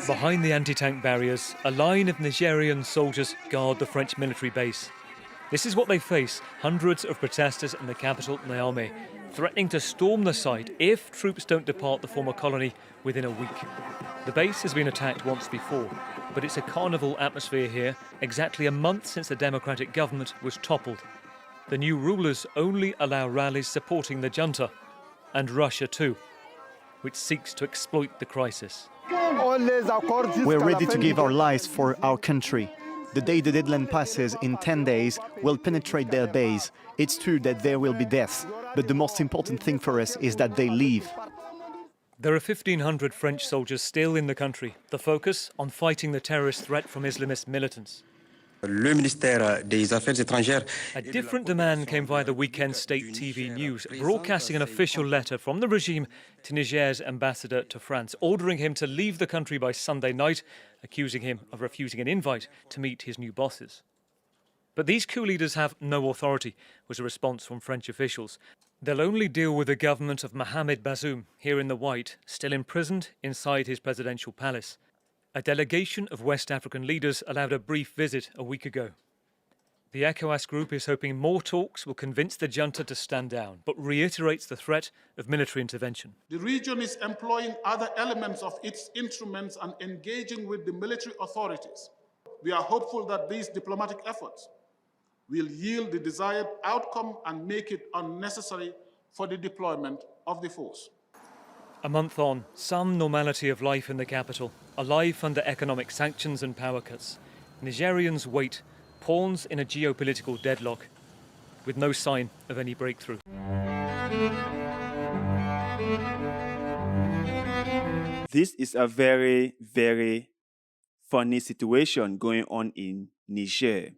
Behind the anti-tank barriers, a line of Nigerian soldiers guard the French military base. This is what they face: hundreds of protesters in the capital, Niamey, threatening to storm the site if troops don't depart the former colony within a week. The base has been attacked once before, but it's a carnival atmosphere here, exactly a month since the democratic government was toppled. The new rulers only allow rallies supporting the junta, and Russia too, which seeks to exploit the crisis. We're ready to give our lives for our country. The day the deadline passes in 10 days, we'll penetrate their base. It's true that there will be deaths, but the most important thing for us is that they leave. There are 1,500 French soldiers still in the country, the focus on fighting the terrorist threat from Islamist militants. Le ministère des Affaires étrangères. A different demand came via the weekend state TV news, broadcasting an official letter from the regime to Niger's ambassador to France, ordering him to leave the country by Sunday night, accusing him of refusing an invite to meet his new bosses. But these coup leaders have no authority, was a response from French officials. They'll only deal with the government of Mohamed Bazoum, here in the white, still imprisoned inside his presidential palace. A delegation of West African leaders allowed a brief visit a week ago. The ECOWAS group is hoping more talks will convince the junta to stand down, but reiterates the threat of military intervention. The region is employing other elements of its instruments and engaging with the military authorities. We are hopeful that these diplomatic efforts will yield the desired outcome and make it unnecessary for the deployment of the force. A month on, some normality of life in the capital, a life under economic sanctions and power cuts. Nigerians wait, pawns in a geopolitical deadlock, with no sign of any breakthrough. This is a very, very funny situation going on in Niger.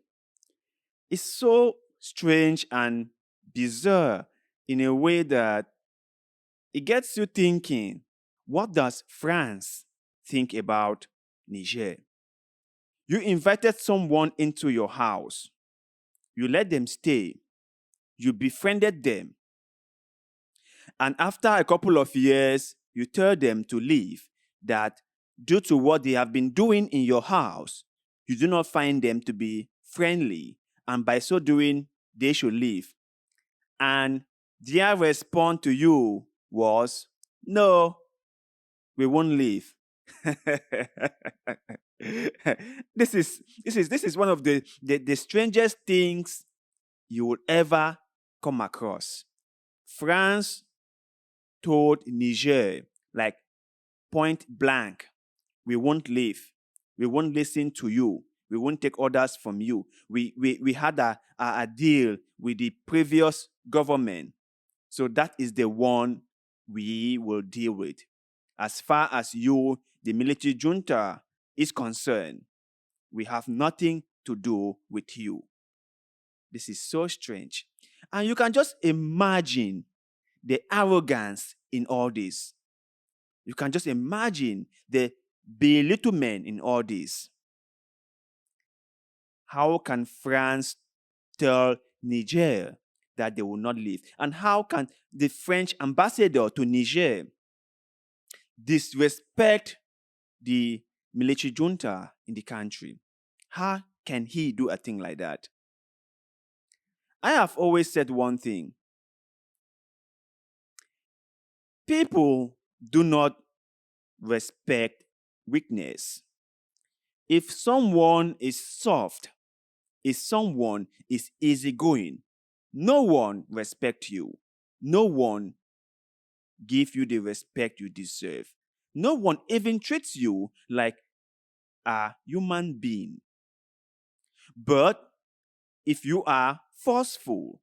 It's so strange and bizarre in a way that it gets you thinking, what does France think about Niger? You invited someone into your house. You let them stay. You befriended them. And after a couple of years, you tell them to leave, that due to what they have been doing in your house, you do not find them to be friendly, and by so doing, they should leave. And their response to you was, no, we won't leave. This is one of the strangest things you would ever come across. France told Niger, like point blank, we won't leave. We won't listen to you. We won't take orders from you. We had a deal with the previous government. So that is the one we will deal with. As far as you, the military junta, is concerned, we have nothing to do with you. This is so strange. And you can just imagine the arrogance in all this. You can just imagine the belittlement in all this. How can France tell Niger that they will not leave? And how can the French ambassador to Niger disrespect the military junta in the country? How can he do a thing like that? I have always said one thing. People do not respect weakness. If someone is soft, if someone is easygoing, no one respects you. No one gives you the respect you deserve. No one even treats you like a human being. But if you are forceful,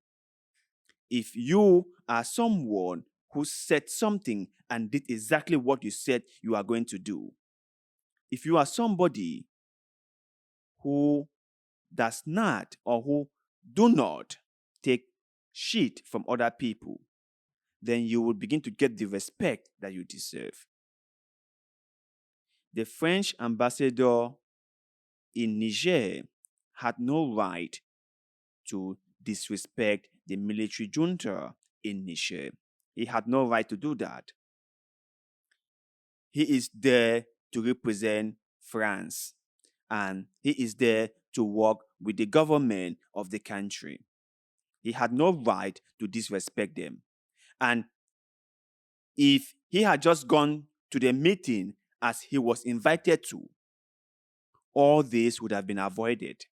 if you are someone who said something and did exactly what you said you are going to do, if you are somebody who does not or who do not take shit from other people, then you will begin to get the respect that you deserve. The French ambassador in Niger had no right to disrespect the military junta in Niger. He had no right to do that. He is there to represent France, and he is there to work with the government of the country. He had no right to disrespect them. And if he had just gone to the meeting as he was invited to, all this would have been avoided.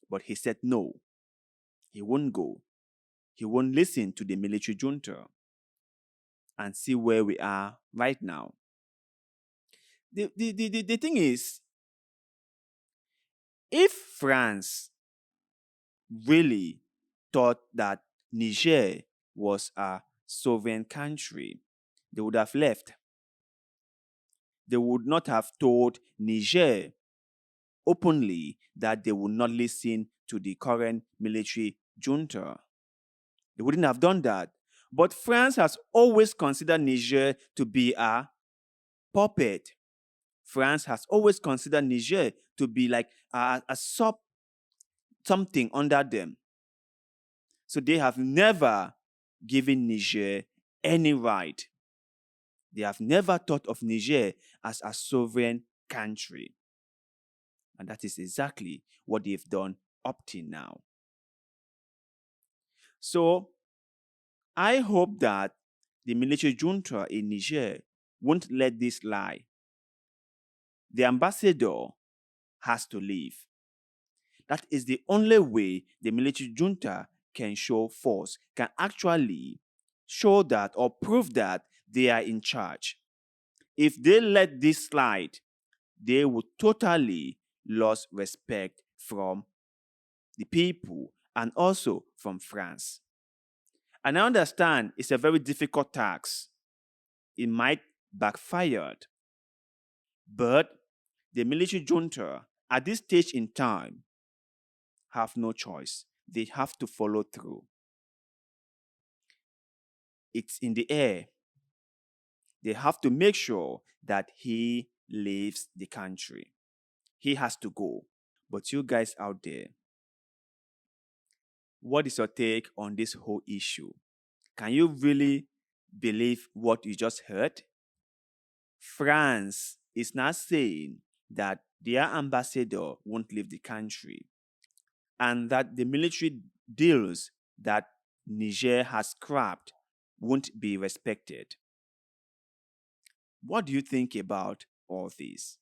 But he said no, he won't go. He won't listen to the military junta. And see where we are right now. The thing is, if France really thought that Niger was a sovereign country, they would have left. They would not have told Niger openly that they would not listen to the current military junta. They wouldn't have done that. But France has always considered Niger to be a puppet. France has always considered Niger to be like a sub something under them. So they have never given Niger any right. They have never thought of Niger as a sovereign country. And that is exactly what they've done up till now. So I hope that the military junta in Niger won't let this lie. The ambassador has to leave. That is the only way the military junta can show force, can actually show that or prove that they are in charge. If they let this slide, they would totally lose respect from the people and also from France. And I understand it's a very difficult task. It might backfire. But the military junta, at this stage in time, have no choice. They have to follow through. It's in the air. They have to make sure that he leaves the country. He has to go. But you guys out there, what is your take on this whole issue? Can you really believe what you just heard? France is not saying that their ambassador won't leave the country and that the military deals that Niger has scrapped won't be respected. What do you think about all this?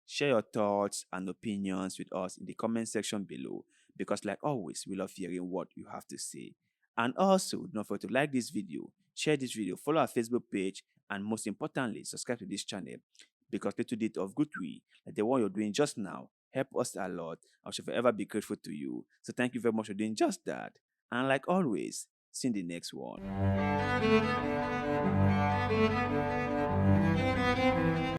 Share your thoughts and opinions with us in the comment section below, because like always, we love hearing what you have to say. And also, don't forget to like this video, share this video, follow our Facebook page, and most importantly, subscribe to this channel, because little bit of good way, like the one you're doing just now, help us a lot. I shall forever be grateful to you. So thank you very much for doing just that. And like always, see you in the next one.